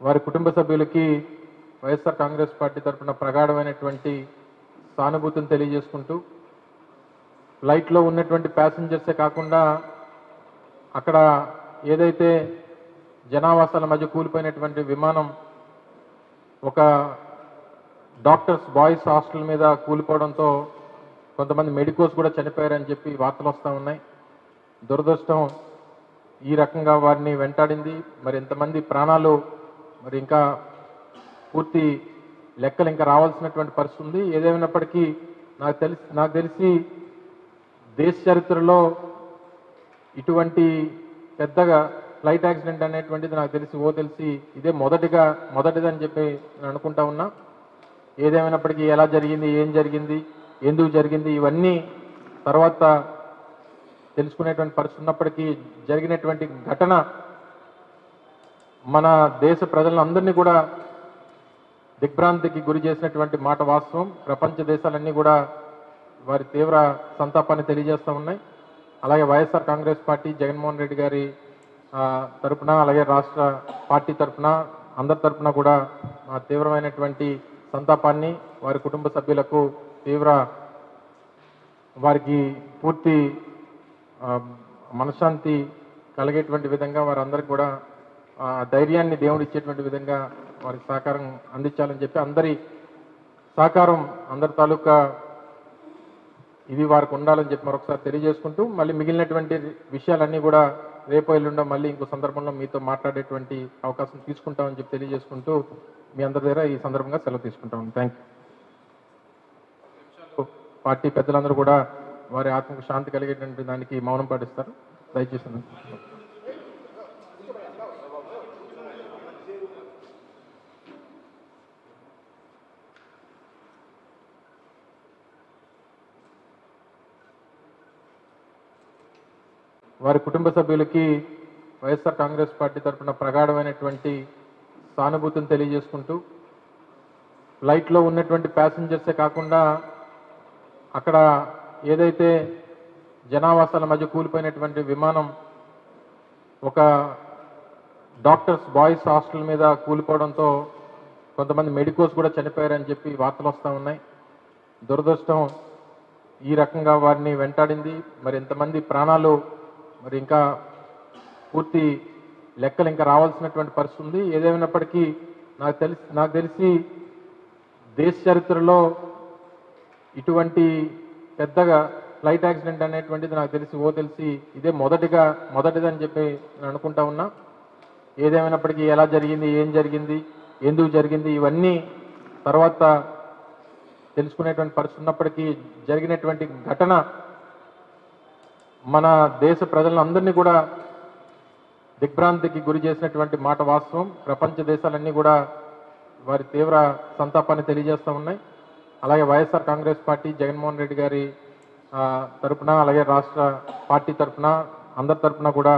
వారి కుటుంబ సభ్యులకి వైఎస్ఆర్ కాంగ్రెస్ పార్టీ తరఫున ప్రగాఢమైనటువంటి సానుభూతిని తెలియజేసుకుంటూ ఫ్లైట్లో ఉన్నటువంటి ప్యాసింజర్సే కాకుండా అక్కడ ఏదైతే జనావాసాల మధ్య కూలిపోయినటువంటి విమానం ఒక డాక్టర్స్ బాయ్స్ హాస్టల్ మీద కూలిపోవడంతో కొంతమంది మెడికోస్ కూడా చనిపోయారని చెప్పి వార్తలు వస్తూ ఉన్నాయి. దురదృష్టం ఈ రకంగా వారిని వెంటాడింది. మరి ఎంతమంది ప్రాణాలు మరి ఇంకా పూర్తి లెక్కలు ఇంకా రావాల్సినటువంటి పరిస్థితి ఉంది. ఏదేమైనప్పటికీ నాకు తెలిసి దేశ చరిత్రలో ఇటువంటి పెద్దగా ఫ్లైట్ యాక్సిడెంట్ అనేటువంటిది నాకు తెలిసి ఇదే మొదటిదని చెప్పి నేను అనుకుంటా ఉన్నా. ఏదేమైనప్పటికీ ఎలా జరిగింది, ఏం జరిగింది, ఎందుకు జరిగింది ఇవన్నీ తర్వాత తెలుసుకునేటువంటి పరిస్థితి ఉన్నప్పటికీ జరిగినటువంటి ఘటన మన దేశ ప్రజలందరినీ కూడా దిగ్భ్రాంతికి గురి చేసినటువంటి మాట వాస్తవం. ప్రపంచ దేశాలన్నీ కూడా వారి తీవ్ర సంతాపాన్ని తెలియజేస్తూ ఉన్నాయి. అలాగే వైఎస్ఆర్ కాంగ్రెస్ పార్టీ జగన్మోహన్ రెడ్డి గారి తరపున అలాగే రాష్ట్ర పార్టీ తరపున అందరి తరపున కూడా తీవ్రమైనటువంటి సంతాపాన్ని వారి కుటుంబ సభ్యులకు వారికి పూర్తి మనశ్శాంతి కలిగేటువంటి విధంగా వారందరికీ కూడా ధైర్యాన్ని దేవుడు ఇచ్చేటువంటి విధంగా వారికి సహకారం అందించాలని చెప్పి అందరి సహకారం అందరి తాలూకా ఇది వారికి ఉండాలని చెప్పి మరొకసారి తెలియజేసుకుంటూ మళ్ళీ మిగిలినటువంటి విషయాలన్నీ కూడా రేపు ఎల్లుండో మళ్ళీ ఇంకో సందర్భంలో మీతో మాట్లాడేటువంటి అవకాశం తీసుకుంటామని చెప్పి తెలియజేసుకుంటూ మీ అందరి దగ్గర ఈ సందర్భంగా సెలవు తీసుకుంటాం. Thank you. పార్టీ పెద్దలందరూ కూడా వారి ఆత్మకు శాంతి కలిగేటువంటి దానికి మౌనం పాటిస్తారు. దయచేసి వారి కుటుంబ సభ్యులకి వైఎస్ఆర్ కాంగ్రెస్ పార్టీ తరఫున ప్రగాఢమైనటువంటి సానుభూతిని తెలియజేసుకుంటూ ఫ్లైట్లో ఉన్నటువంటి ప్యాసింజర్సే కాకుండా అక్కడ ఏదైతే జనావాసాల మధ్య కూలిపోయినటువంటి విమానం ఒక డాక్టర్స్ బాయ్స్ హాస్టల్ మీద కూలిపోవడంతో కొంతమంది మెడికోస్ కూడా చనిపోయారని చెప్పి వార్తలు వస్తూ ఉన్నాయి. దురదృష్టం ఈ రకంగా వారిని వెంటాడింది. మరి ఎంతమంది ప్రాణాలు మరి ఇంకా పూర్తి లెక్కలు ఇంకా రావాల్సినటువంటి పరిస్థితి ఉంది. ఏదేమైనప్పటికీ నాకు తెలిసి దేశ చరిత్రలో ఇటువంటి పెద్దగా ఫ్లైట్ యాక్సిడెంట్ అనేటువంటిది నాకు తెలిసి ఇదే మొదటిదని చెప్పి నేను అనుకుంటా ఉన్నా. ఏదేమైనప్పటికీ ఎలా జరిగింది, ఏం జరిగింది, ఎందుకు జరిగింది ఇవన్నీ తర్వాత తెలుసుకునేటువంటి పరిస్థితి ఉన్నప్పటికీ జరిగినటువంటి ఘటన మన దేశ ప్రజలందరినీ కూడా దిగ్భ్రాంతికి గురి చేసినటువంటి మాట వాస్తవం. ప్రపంచ దేశాలన్నీ కూడా వారి తీవ్ర సంతాపాన్ని తెలియజేస్తూ ఉన్నాయి. అలాగే వైఎస్ఆర్ కాంగ్రెస్ పార్టీ జగన్మోహన్ రెడ్డి గారి తరపున అలాగే రాష్ట్ర పార్టీ తరపున అందరి తరపున కూడా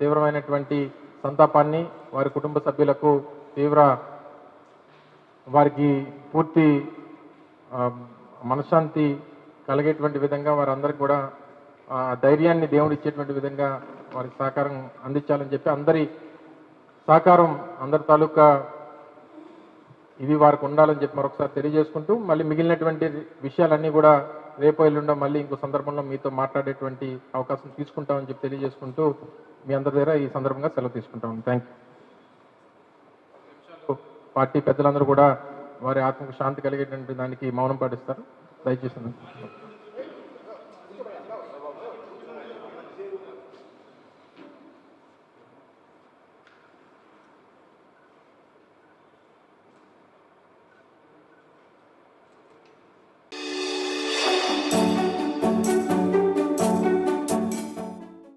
తీవ్రమైనటువంటి సంతాపాన్ని వారి కుటుంబ సభ్యులకు వారికి పూర్తి మనశ్శాంతి కలిగేటువంటి విధంగా వారందరికీ కూడా ధైర్యాన్ని దేవుడు ఇచ్చేటువంటి విధంగా వారికి సహకారం అందించాలని చెప్పి అందరి సహకారం అందరి తాలూకా ఇది వారికి ఉండాలని చెప్పి మరొకసారి తెలియజేసుకుంటూ మళ్ళీ మిగిలినటువంటి విషయాలన్నీ కూడా రేపు ఎల్లుండో మళ్ళీ ఇంకో సందర్భంలో మీతో మాట్లాడేటువంటి అవకాశం తీసుకుంటామని చెప్పి తెలియజేసుకుంటూ మీ అందరి దగ్గర ఈ సందర్భంగా సెలవు తీసుకుంటాం. Thank you. పార్టీ పెద్దలందరూ కూడా వారి ఆత్మకు శాంతి కలిగేటువంటి దానికి మౌనం పాటిస్తారు. దయచేసి